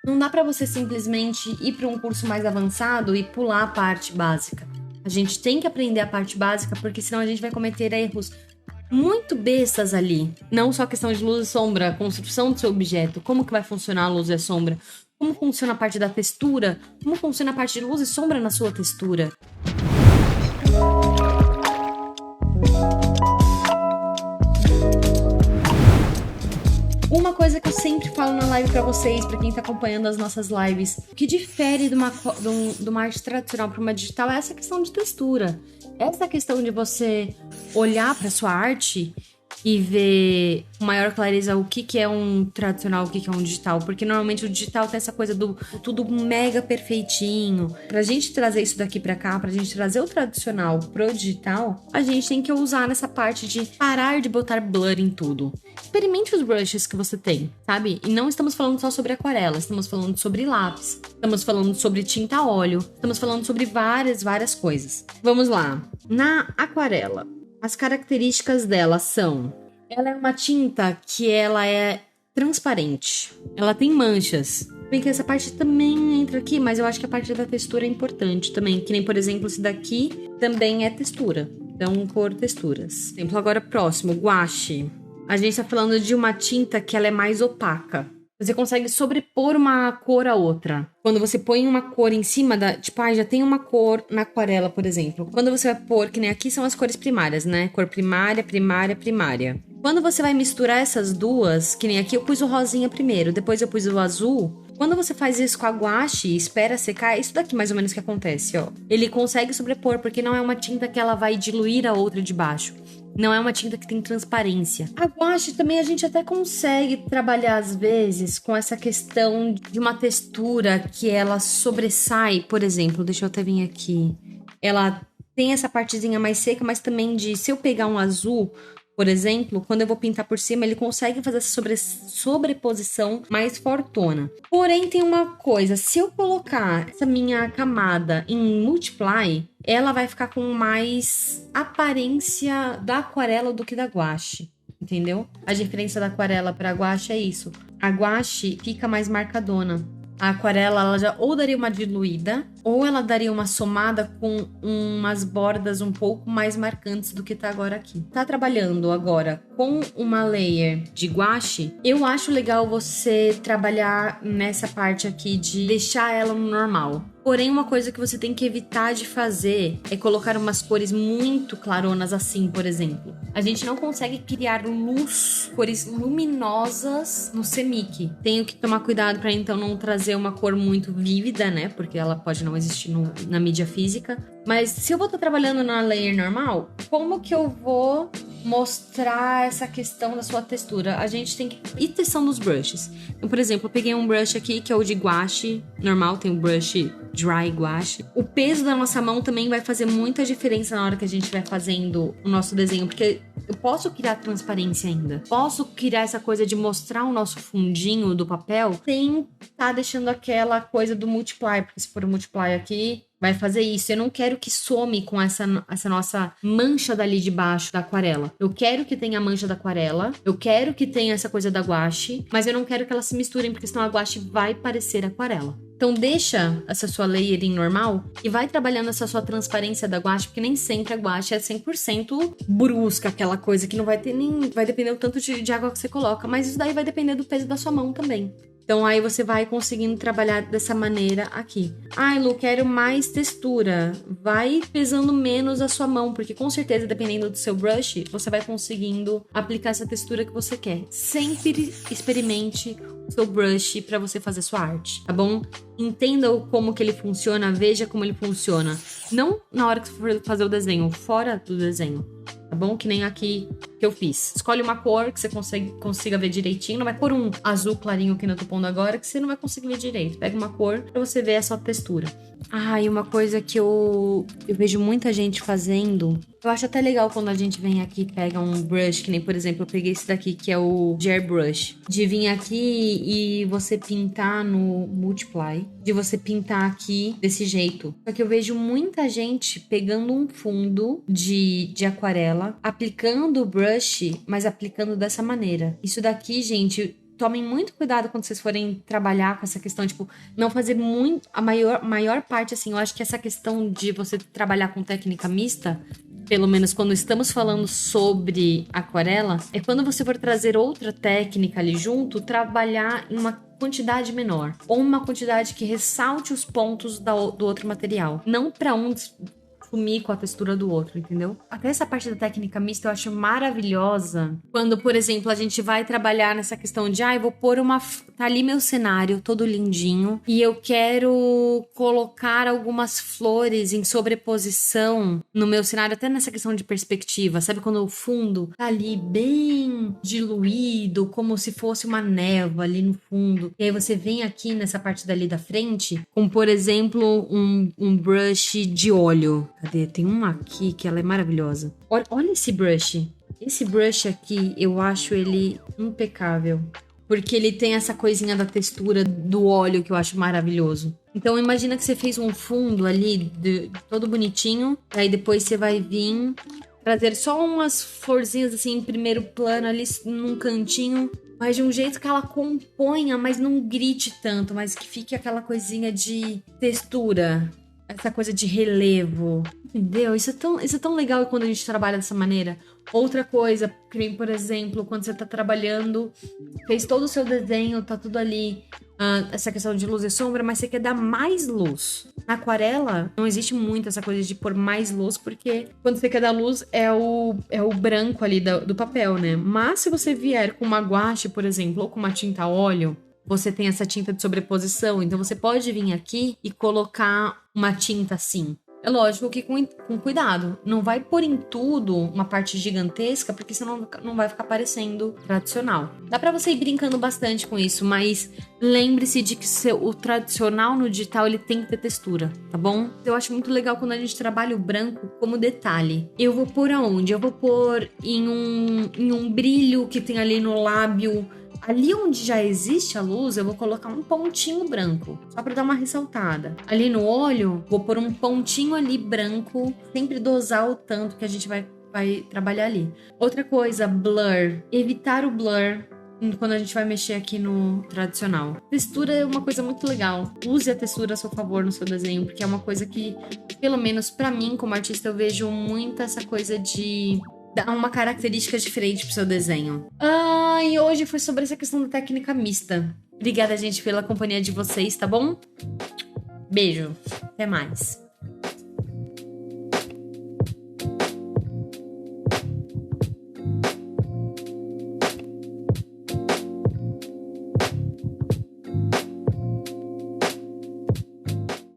Não dá pra você simplesmente ir para um curso mais avançado e pular a parte básica. A gente tem que aprender a parte básica, porque senão a gente vai cometer erros muito bestas ali. Não só a questão de luz e sombra, a construção do seu objeto, como que vai funcionar a luz e a sombra, como funciona a parte da textura, como funciona a parte de luz e sombra na sua textura. Uma coisa que eu sempre falo na live pra vocês, pra quem tá acompanhando as nossas lives, o que difere de uma arte tradicional pra uma digital é essa questão de textura. Essa questão de você olhar pra sua arte e ver com maior clareza o que é um tradicional, o que é um digital. Porque normalmente o digital tem essa coisa do tudo mega perfeitinho. Pra gente trazer isso daqui pra cá, pra gente trazer o tradicional pro digital, a gente tem que usar nessa parte de parar de botar blur em tudo. Experimente os brushes que você tem, sabe? E não estamos falando só sobre aquarela, estamos falando sobre lápis, estamos falando sobre tinta a óleo, estamos falando sobre várias coisas. Vamos lá. Na aquarela, as características dela são... Ela é uma tinta que ela é transparente. Ela tem manchas. Bem que essa parte também entra aqui, mas eu acho que a parte da textura é importante também. Que nem, por exemplo, esse daqui também é textura. Então, por texturas. Exemplo, agora próximo, guache. A gente tá falando de uma tinta que ela é mais opaca. Você consegue sobrepor uma cor a outra. Quando você põe uma cor em cima da... Tipo, já tem uma cor na aquarela, por exemplo. Quando você vai pôr, que nem aqui são as cores primárias, né? Cor primária, primária, primária. Quando você vai misturar essas duas, que nem aqui eu pus o rosinha primeiro, depois eu pus o azul... Quando você faz isso com a guache e espera secar, é isso daqui mais ou menos que acontece, ó. Ele consegue sobrepor, porque não é uma tinta que ela vai diluir a outra de baixo. Não é uma tinta que tem transparência. A guache também a gente até consegue trabalhar às vezes com essa questão de uma textura que ela sobressai, por exemplo, deixa eu até vir aqui. Ela tem essa partezinha mais seca, mas também se eu pegar um azul, por exemplo, quando eu vou pintar por cima, ele consegue fazer essa sobreposição mais fortona. Porém, tem uma coisa, se eu colocar essa minha camada em Multiply, ela vai ficar com mais aparência da aquarela do que da guache, entendeu? A diferença da aquarela para a guache é isso. A guache fica mais marcadona. A aquarela, ela já ou daria uma diluída, ou ela daria uma somada com umas bordas um pouco mais marcantes do que tá agora aqui. Tá trabalhando agora com uma layer de guache, eu acho legal você trabalhar nessa parte aqui de deixar ela no normal. Porém, uma coisa que você tem que evitar de fazer é colocar umas cores muito claronas assim, por exemplo. A gente não consegue criar cores luminosas no Semic. Tenho que tomar cuidado para então não trazer uma cor muito vívida, né? Porque ela pode não existir na mídia física. Mas se eu vou estar trabalhando na layer normal, como que eu vou mostrar essa questão da sua textura? A gente tem que ir testando os brushes. Então, por exemplo, eu peguei um brush aqui que é o de guache normal, tem o brush dry guache. O peso da nossa mão também vai fazer muita diferença na hora que a gente vai fazendo o nosso desenho, porque eu posso criar transparência ainda. Posso criar essa coisa de mostrar o nosso fundinho do papel sem tá deixando aquela coisa do multiply, porque se for o multiply aqui, vai fazer isso. Eu não quero que some com essa nossa mancha dali de baixo da aquarela. Eu quero que tenha a mancha da aquarela. Eu quero que tenha essa coisa da guache. Mas eu não quero que elas se misturem, porque senão a guache vai parecer aquarela. Então deixa essa sua layering normal e vai trabalhando essa sua transparência da guache, porque nem sempre a guache é 100% brusca, aquela coisa que não vai ter nem... Vai depender do tanto de água que você coloca. Mas isso daí vai depender do peso da sua mão também. Então, aí você vai conseguindo trabalhar dessa maneira aqui. Ai, Lu, quero mais textura. Vai pesando menos a sua mão, porque com certeza, dependendo do seu brush, você vai conseguindo aplicar essa textura que você quer. Sempre experimente o seu brush para você fazer sua arte, tá bom? Entenda como que ele funciona, veja como ele funciona. Não na hora que você for fazer o desenho, fora do desenho. Tá bom? Que nem aqui que eu fiz. Escolhe uma cor que você consiga ver direitinho. Não vai pôr um azul clarinho que eu tô pondo agora, que você não vai conseguir ver direito. Pega uma cor pra você ver a sua textura. E uma coisa que eu vejo muita gente fazendo... Eu acho até legal quando a gente vem aqui e pega um brush, que nem, por exemplo, eu peguei esse daqui, que é o Gel Brush. De vir aqui e você pintar no Multiply. De você pintar aqui desse jeito. Só que eu vejo muita gente pegando um fundo de aquarela, aplicando o brush, mas aplicando dessa maneira. Isso daqui, gente... tomem muito cuidado quando vocês forem trabalhar com essa questão, tipo, não fazer muito... A maior parte, assim, eu acho que essa questão de você trabalhar com técnica mista, pelo menos quando estamos falando sobre aquarela, é quando você for trazer outra técnica ali junto, trabalhar em uma quantidade menor. Ou uma quantidade que ressalte os pontos do outro material. Não para um sumir com a textura do outro, entendeu? Até essa parte da técnica mista eu acho maravilhosa. Quando, por exemplo, a gente vai trabalhar nessa questão de, eu vou pôr uma... Tá ali meu cenário, todo lindinho, e eu quero colocar algumas flores em sobreposição no meu cenário, até nessa questão de perspectiva. Sabe quando o fundo tá ali bem diluído, como se fosse uma névoa ali no fundo. E aí você vem aqui nessa parte dali da frente, com, por exemplo, um brush de óleo. Cadê? Tem uma aqui que ela é maravilhosa. Olha esse brush. Esse brush aqui, eu acho ele impecável. Porque ele tem essa coisinha da textura do óleo que eu acho maravilhoso. Então imagina que você fez um fundo ali todo bonitinho. Aí depois você vai vir trazer só umas florzinhas assim em primeiro plano ali num cantinho. Mas de um jeito que ela componha, mas não grite tanto. Mas que fique aquela coisinha de textura. Essa coisa de relevo, entendeu? Isso é tão legal quando a gente trabalha dessa maneira. Outra coisa, que, por exemplo, quando você tá trabalhando, fez todo o seu desenho, tá tudo ali, essa questão de luz e sombra, mas você quer dar mais luz. Na aquarela, não existe muito essa coisa de pôr mais luz, porque quando você quer dar luz é o branco ali do papel, né? Mas se você vier com uma guache, por exemplo, ou com uma tinta a óleo, você tem essa tinta de sobreposição, então você pode vir aqui e colocar uma tinta assim. É lógico que com cuidado. Não vai pôr em tudo uma parte gigantesca, porque senão não vai ficar parecendo tradicional. Dá pra você ir brincando bastante com isso, mas lembre-se de que o tradicional no digital ele tem que ter textura, tá bom? Eu acho muito legal quando a gente trabalha o branco como detalhe. Eu vou pôr aonde? Eu vou pôr em um brilho que tem ali no lábio. Ali onde já existe a luz, eu vou colocar um pontinho branco, só para dar uma ressaltada. Ali no olho, vou pôr um pontinho ali branco, sempre dosar o tanto que a gente vai trabalhar ali. Outra coisa, blur. Evitar o blur quando a gente vai mexer aqui no tradicional. Textura é uma coisa muito legal. Use a textura a seu favor no seu desenho, porque é uma coisa que, pelo menos para mim, como artista, eu vejo muito essa coisa de dar uma característica diferente pro seu desenho. E hoje foi sobre essa questão da técnica mista. Obrigada, gente, pela companhia de vocês, tá bom? Beijo. Até mais.